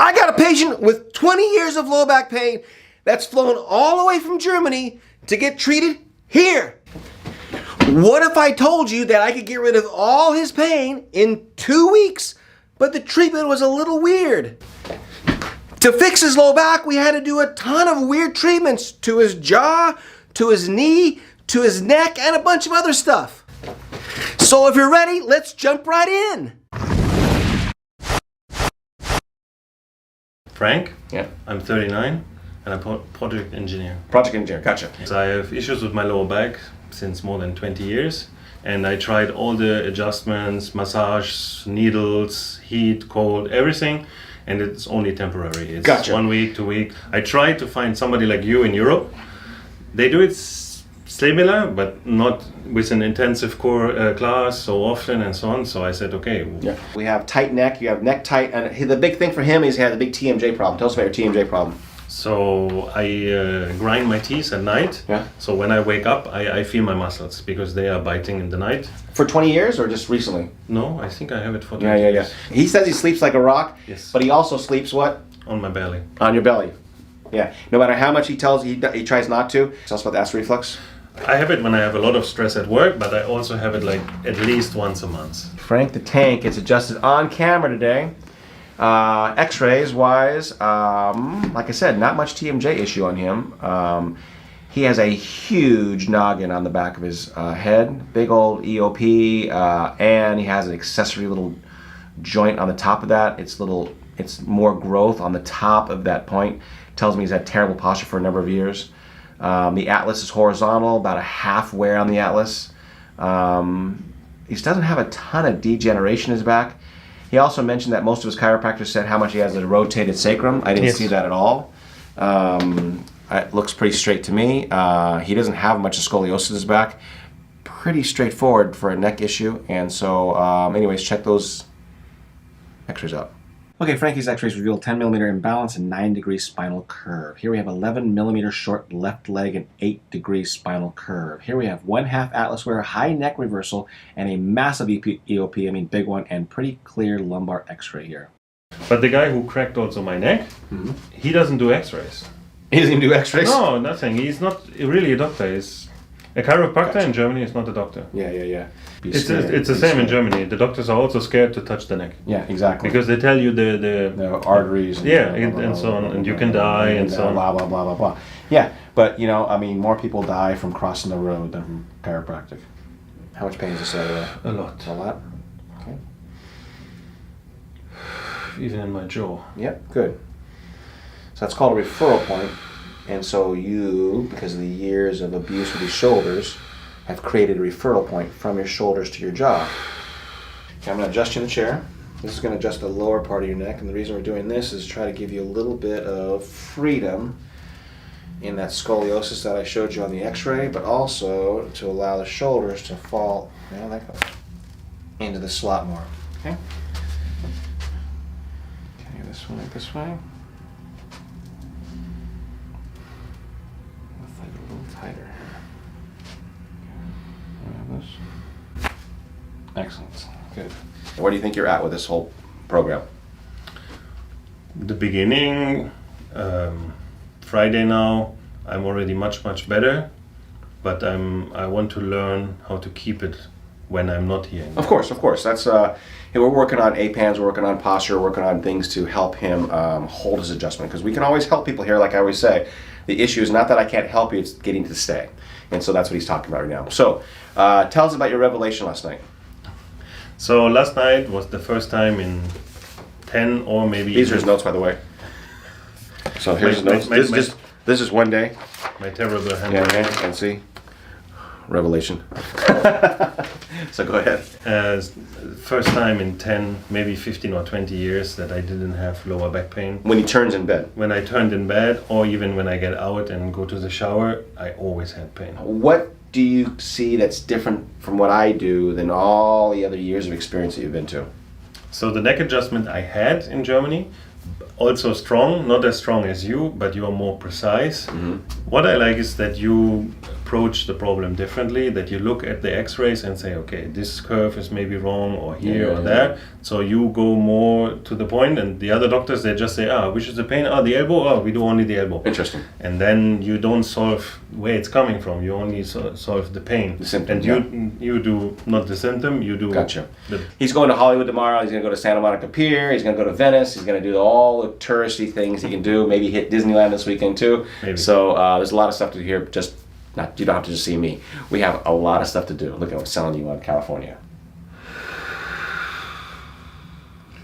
I got a patient with 20 years of low back pain that's flown all the way from Germany to get treated here. What if I told you that I could get rid of all his pain in 2 weeks, but the treatment was a little weird? To fix his low back, we had to do a ton of weird treatments to his jaw, to his knee, to his neck, and a bunch of other stuff. So if you're ready, let's jump right in. Frank? Yeah. I'm 39 and I'm a project engineer. Project engineer, gotcha. So I have issues with my lower back since more than 20 years. And I tried all the adjustments, massage, needles, heat, cold, everything. And it's only temporary. It's Gotcha. 1 week, 2 weeks. I tried to find somebody like you in Europe. They do it similar, but not with an intensive core class so often and so on. So I said, okay. Yeah. We have tight neck, you have neck tight, and the big thing for him is he has a big TMJ problem. Tell us about your TMJ problem. So I grind my teeth at night. Yeah. So when I wake up, I feel my muscles because they are biting in the night. For 20 years or just recently? No, I think I have it for 20 Yeah. years. He says he sleeps like a rock, Yes. but he also sleeps what? On my belly. On your belly. Yeah. No matter how much he tells you, he tries not to. Tell us about the acid reflux. I have it when I have a lot of stress at work, but I also have it like at least once a month. Frank the Tank gets adjusted on camera today. X-rays wise, like I said, not much TMJ issue on him. He has a huge noggin on the back of his head, big old EOP, and he has an accessory little joint on the top of that. It's more growth on the top of that point. Tells me he's had terrible posture for a number of years. The atlas is horizontal, about a half wear on the atlas. He doesn't have a ton of degeneration in his back. He also mentioned that most of his chiropractors said how much he has a rotated sacrum. I didn't see that at all. It looks pretty straight to me. He doesn't have much of scoliosis in his back. Pretty straightforward for a neck issue. And so, anyways, check those x-rays out. Okay, Frankie's x-rays revealed 10 millimeter imbalance and 9-degree spinal curve. Here we have 11 millimeter short left leg and 8-degree spinal curve. Here we have 1/2 atlas wear, high neck reversal, and a massive EOP, I mean big one, and pretty clear lumbar x-ray here. But the guy who cracked also my neck, he doesn't do x-rays. He doesn't even do x-rays? No, nothing. He's not really a doctor. He's a chiropractor in Germany is not a doctor. Yeah. It's the same in Germany. The doctors are also scared to touch the neck. Yeah, exactly. Because they tell you the arteries. And so on, and you can die and so on. Blah, blah, blah, blah, blah. Yeah, but, I mean, more people die from crossing the road than from chiropractic. How much pain is this? A lot. A lot? Okay. Even in my jaw. Yep, good. So that's called a referral point. And so you, because of the years of abuse with your shoulders, have created a referral point from your shoulders to your jaw. Okay, I'm going to adjust you in the chair. This is going to adjust the lower part of your neck, and the reason we're doing this is try to give you a little bit of freedom in that scoliosis that I showed you on the x-ray, but also to allow the shoulders to fall into the slot more. Okay? Okay, this way, this way. A little tighter. This. Excellent. Good. Where do you think you're at with this whole program? The beginning, Friday now, I'm already much better, but I want to learn how to keep it when I'm not here anymore. Of course. That's we're working on APANs, we're working on posture, we're working on things to help him hold his adjustment, because we can always help people here. Like I always say, the issue is not that I can't help you, it's getting to stay. And so that's what he's talking about right now. So tell us about your revelation last night. So last night was the first time in 10 or maybe... These are his notes, by the way. So here's his notes. This is one day. My terrible handwriting. Yeah, and see? Revelation. So go ahead. First time in 10, maybe 15 or 20 years that I didn't have lower back pain. When he turns in bed? When I turned in bed, or even when I get out and go to the shower, I always had pain. What do you see that's different from what I do than all the other years of experience that you've been to? So the neck adjustment I had in Germany, also strong, not as strong as you, but you are more precise. What I like is that you approach the problem differently, that you look at the x-rays and say, okay, this curve is maybe wrong or here or there. So you go more to the point, and the other doctors, they just say, which is the pain? The elbow? We do only the elbow. Interesting. And then you don't solve where it's coming from. You only solve the pain. The symptom, and you do not the symptom, you do... Gotcha. He's going to Hollywood tomorrow. He's going to go to Santa Monica Pier. He's going to go to Venice. He's going to do all the touristy things he can do. Maybe hit Disneyland this weekend too. Maybe. So there's a lot of stuff to do here. You don't have to just see me. We have a lot of stuff to do. Look at what's selling you on California.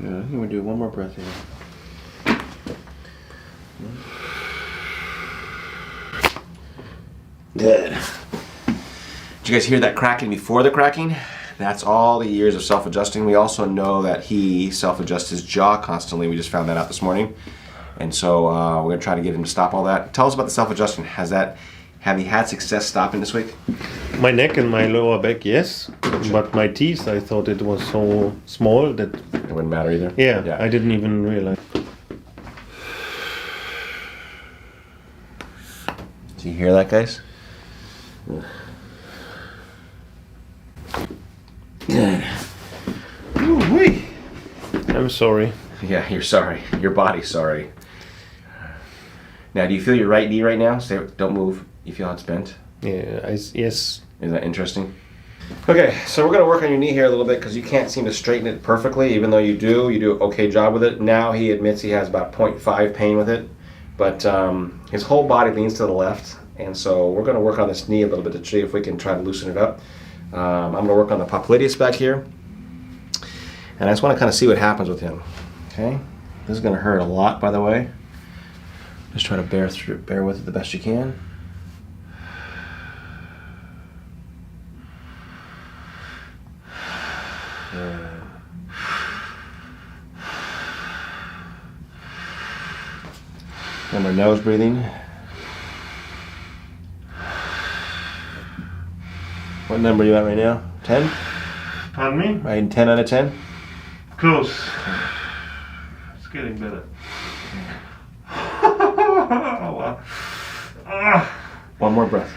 Yeah, I'm going to do one more breath here. Good. Did you guys hear that cracking before the cracking? That's all the years of self-adjusting. We also know that he self-adjusts his jaw constantly. We just found that out this morning. And so we're going to try to get him to stop all that. Tell us about the self-adjusting. Have you had success stopping this week? My neck and my lower back, yes. But my teeth, I thought it was so small that... It wouldn't matter either? Yeah, I didn't even realize. Do you hear that, guys? Good. Ooh-wee. I'm sorry. Yeah, you're sorry. Your body's sorry. Now, do you feel your right knee right now? Don't move. You feel how it's bent? Yeah, yes. Isn't that interesting? Okay, so we're going to work on your knee here a little bit because you can't seem to straighten it perfectly, even though you do an okay job with it. Now he admits he has about 0.5 pain with it, but his whole body leans to the left, and so we're going to work on this knee a little bit to see if we can try to loosen it up. I'm going to work on the popliteus back here, and I just want to kind of see what happens with him. Okay, this is going to hurt a lot, by the way. Just try to bear with it the best you can. Remember nose breathing. What number are you at right now? 10? Pardon me? Right, 10 out of 10? Close. It's getting better. One more breath.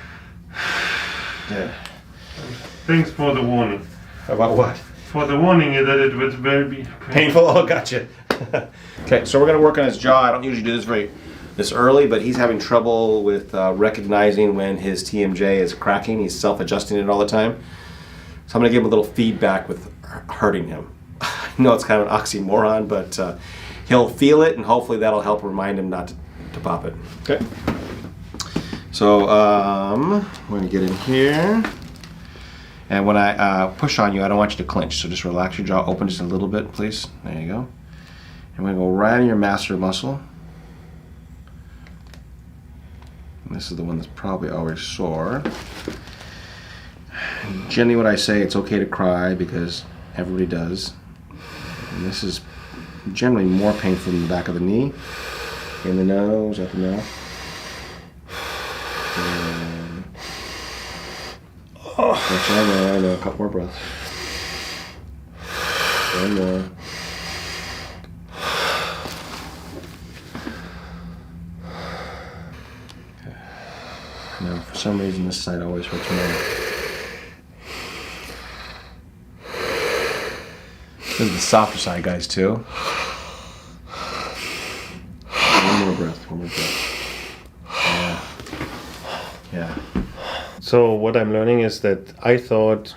Yeah. Thanks for the warning. About what? For the warning that it was very Painful? Oh, gotcha. Okay, so we're going to work on his jaw. I don't usually do this early, but he's having trouble with recognizing when his TMJ is cracking. He's self-adjusting it all the time. So I'm going to give him a little feedback with hurting him. I know it's kind of an oxymoron, but he'll feel it, and hopefully that'll help remind him not to pop it. Okay. So I'm going to get in here. And when I push on you, I don't want you to clench. So just relax your jaw, open just a little bit, please. There you go. And we're going to go right on your masseter muscle. And this is the one that's probably always sore. And generally what I say, it's okay to cry because everybody does. And this is generally more painful than the back of the knee. In the nose, out the mouth. I know. A couple more breaths. One more. Okay. Now, for some reason, this side always hurts more. This is the softer side, guys, too. One more breath. Yeah. So what I'm learning is that I thought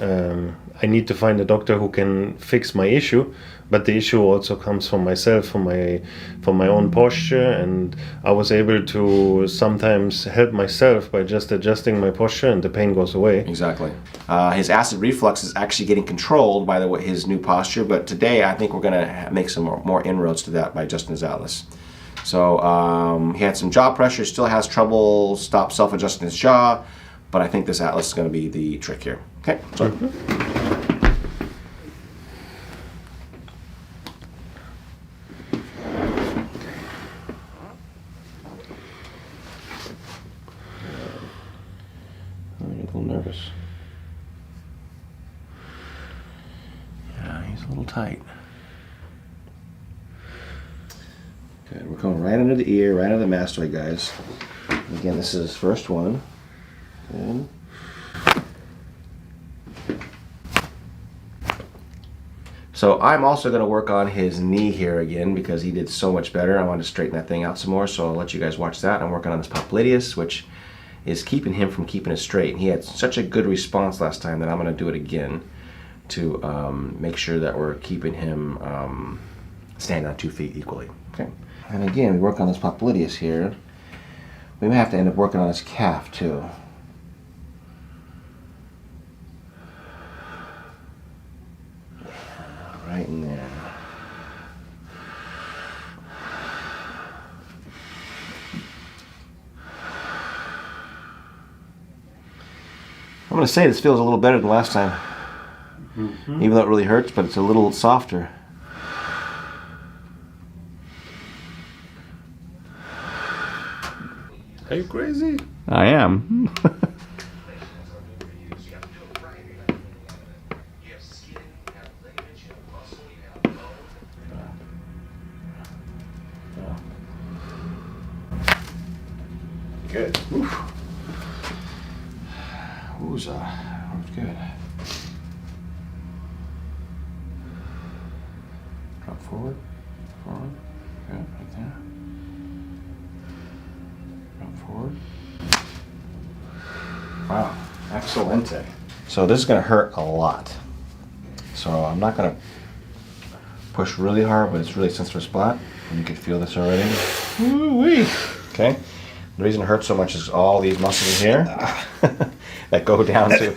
I need to find a doctor who can fix my issue, but the issue also comes from myself, from my own posture, and I was able to sometimes help myself by just adjusting my posture, and the pain goes away. Exactly. His acid reflux is actually getting controlled by his new posture, but today I think we're going to make some more inroads to that by adjusting his atlas. So he had some jaw pressure, still has trouble self-adjusting his jaw, but I think this atlas is going to be the trick here. Okay, so. I'm a little nervous. Yeah, he's a little tight. Good. We're going right under the ear, right under the mastoid, guys. Again, this is his first one. Good. So I'm also going to work on his knee here again because he did so much better. I want to straighten that thing out some more, so I'll let you guys watch that. I'm working on this popliteus, which is keeping him from keeping it straight. He had such a good response last time that I'm going to do it again to make sure that we're keeping him standing on 2 feet equally. Okay. And again, we work on this popliteus here. We may have to end up working on his calf too. Right in there. I'm going to say this feels a little better than last time. Mm-hmm. Even though it really hurts, but it's a little softer. Are you crazy? I am. Good. Oof. Ooh, good. Drop forward. Forward. Good, right there. Drop forward. Wow, excelente. So this is going to hurt a lot. So I'm not going to push really hard, but it's really sensitive spot. And you can feel this already. Woo-wee. Okay. The reason it hurts so much is all these muscles here that go down to.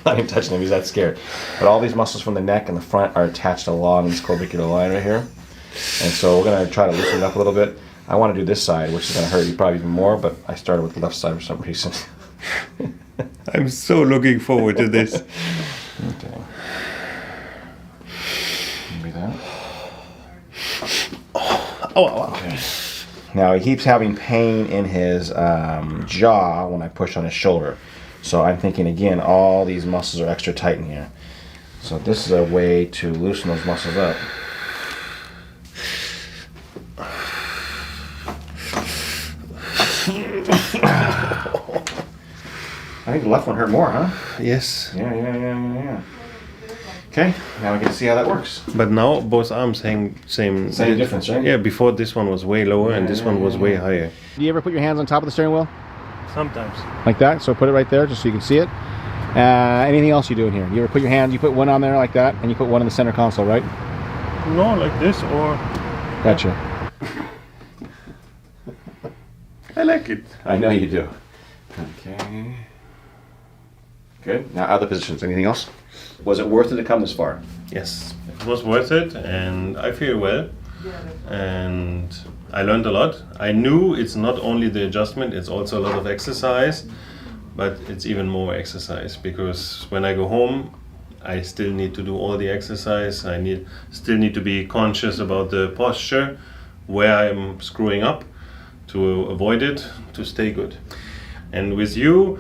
Not even touching him, he's that scared. But all these muscles from the neck and the front are attached along this clavicular line right here. And so we're going to try to loosen it up a little bit. I want to do this side, which is going to hurt you probably even more, but I started with the left side for some reason. I'm so looking forward to this. Okay. Maybe that. Oh. Okay. Now he keeps having pain in his jaw when I push on his shoulder. So I'm thinking again, all these muscles are extra tight in here. So this is a way to loosen those muscles up. I think the left one hurt more, huh? Yes. Yeah. Okay, now we can see how that works. But now both arms hang same difference, right? Yeah, before this one was way lower and this one was way higher. Do you ever put your hands on top of the steering wheel? Sometimes. Like that? So put it right there just so you can see it. Anything else you do in here? You ever put your hands, you put one on there like that, and you put one in the center console, right? No, like this or... Gotcha. I like it. I know you do. Okay. Good. Now other positions. Anything else? Was it worth it to come this far? Yes, it was worth it and I feel well. And I learned a lot. I knew it's not only the adjustment, it's also a lot of exercise, but it's even more exercise because when I go home, I still need to do all the exercise. I still need to be conscious about the posture, where I'm screwing up to avoid it, to stay good. And with you,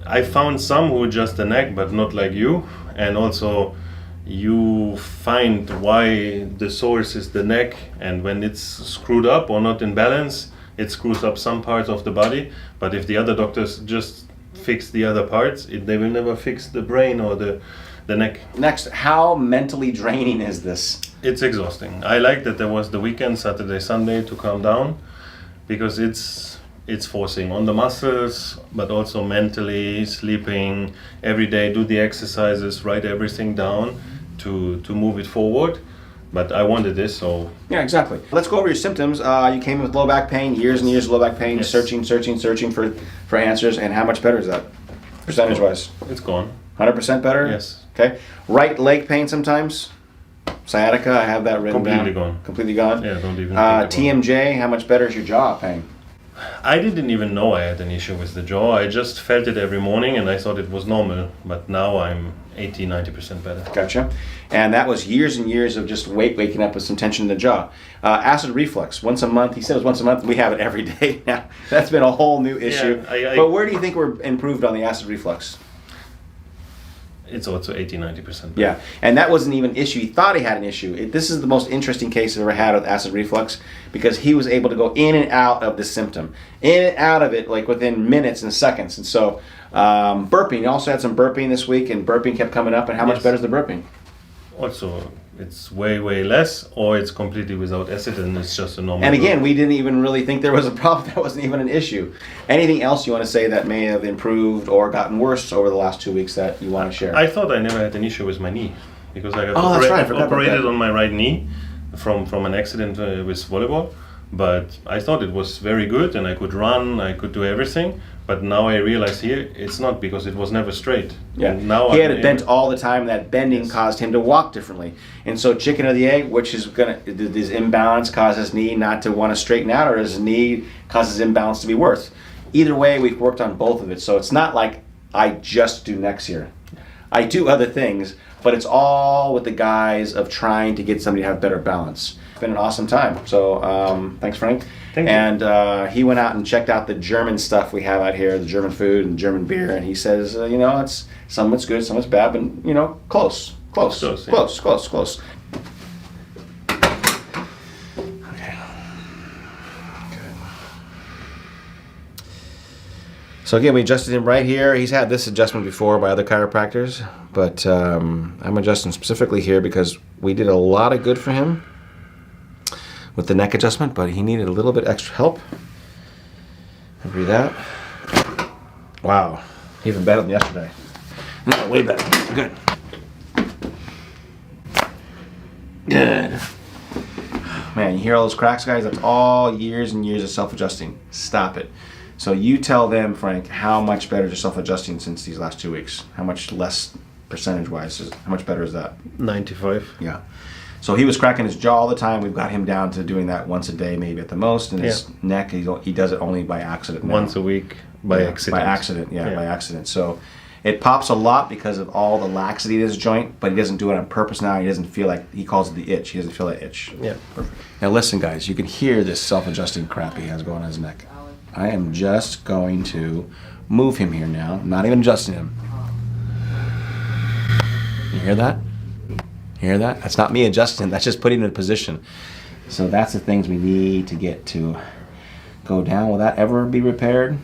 I found some who just the neck, but not like you. And also you find why the source is the neck, and when it's screwed up or not in balance, it screws up some parts of the body. But if the other doctors just fix the other parts, they will never fix the brain or the neck. Next, how mentally draining is this? It's exhausting. I like that there was the weekend, Saturday, Sunday, to calm down, because it's forcing on the muscles, but also mentally, sleeping every day, do the exercises, write everything down to move it forward. But I wanted this, so... Yeah, exactly. Let's go over your symptoms. You came in with low back pain, years and years of low back pain, Yes. searching for answers, and how much better is that, percentage-wise? It's gone. 100% better? Yes. Okay. Right leg pain sometimes? Sciatica, I have that written down. Completely gone. Completely gone? Yeah, don't even think about it. TMJ, how much better is your jaw pain? I didn't even know I had an issue with the jaw. I just felt it every morning and I thought it was normal. But now I'm 80-90% better. Gotcha. And that was years and years of just waking up with some tension in the jaw. Acid reflux, once a month. He said it was once a month. We have it every day now. That's been a whole new issue. Yeah, But where do you think we're improved on the acid reflux? it's also 80-90%. Yeah, and that wasn't even an issue. He thought he had an issue. This is the most interesting case I've ever had with acid reflux because he was able to go in and out of the symptom, in and out of it like within minutes and seconds. And so burping, he also had some burping this week, and burping kept coming up. And how much better is the burping? Also, it's way less, or it's completely without acid and it's just a normal. And again, we didn't even really think there was a problem. That wasn't even an issue. Anything else you want to say that may have improved or gotten worse over the last 2 weeks that you want to share? I thought I never had an issue with my knee because I got operated on my right knee from an accident with volleyball. But I thought it was very good and I could run, I could do everything. But now I realize here it's not because it was never straight. Yeah, and now he had it bent all the time. That bending caused him to walk differently. And so chicken or the egg, which is did this imbalance cause his knee not to want to straighten out, or does his knee cause his imbalance to be worse? Either way, we've worked on both of it. So it's not like I just do necks here. I do other things, but it's all with the guise of trying to get somebody to have better balance. It's been an awesome time. So thanks, Frank. Thank you. And he went out and checked out the German stuff we have out here, the German food and German beer, and he says, it's some of it's good, some of it's bad, but close. Okay. Good. So again, we adjusted him right here. He's had this adjustment before by other chiropractors, but I'm adjusting specifically here because we did a lot of good for him with the neck adjustment, but he needed a little bit extra help. Breathe out. Wow, even better than yesterday. No, way better. Good. Good. Man, you hear all those cracks, guys? That's all years and years of self-adjusting. Stop it. So you tell them, Frank, how much better is self-adjusting since these last 2 weeks? How much less percentage-wise? How much better is that? 95. Yeah. So he was cracking his jaw all the time. We've got him down to doing that once a day, maybe at the most. And his neck, he does it only by accident now. Once a week by accident. By accident, by accident. So it pops a lot because of all the laxity in his joint, but he doesn't do it on purpose now. He doesn't feel like, he calls it the itch. He doesn't feel that itch. Yeah. Perfect. Now listen, guys, you can hear this self-adjusting crap he has going on his neck. I am just going to move him here now. I'm not even adjusting him. You hear that? Hear that? That's not me adjusting. That's just putting him in position. So that's the things we need to get to go down. Will that ever be repaired?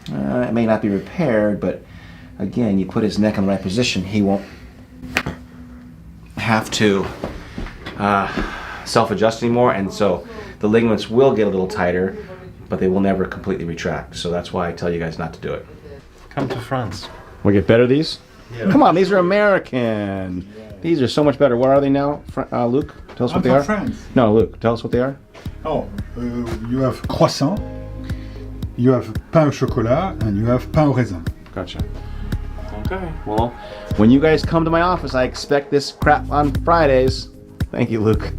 It may not be repaired, but again, you put his neck in the right position, he won't have to self-adjust anymore, and so the ligaments will get a little tighter, but they will never completely retract. So that's why I tell you guys not to do it. Come to France. We get better these? Yeah. Come on, these are American. These are so much better. What are they now, Luke? Tell us what they are. France. No, Luke, tell us what they are. Oh, you have croissant, you have pain au chocolat, and you have pain au raisin. Gotcha. Okay. Well, when you guys come to my office, I expect this crap on Fridays. Thank you, Luke.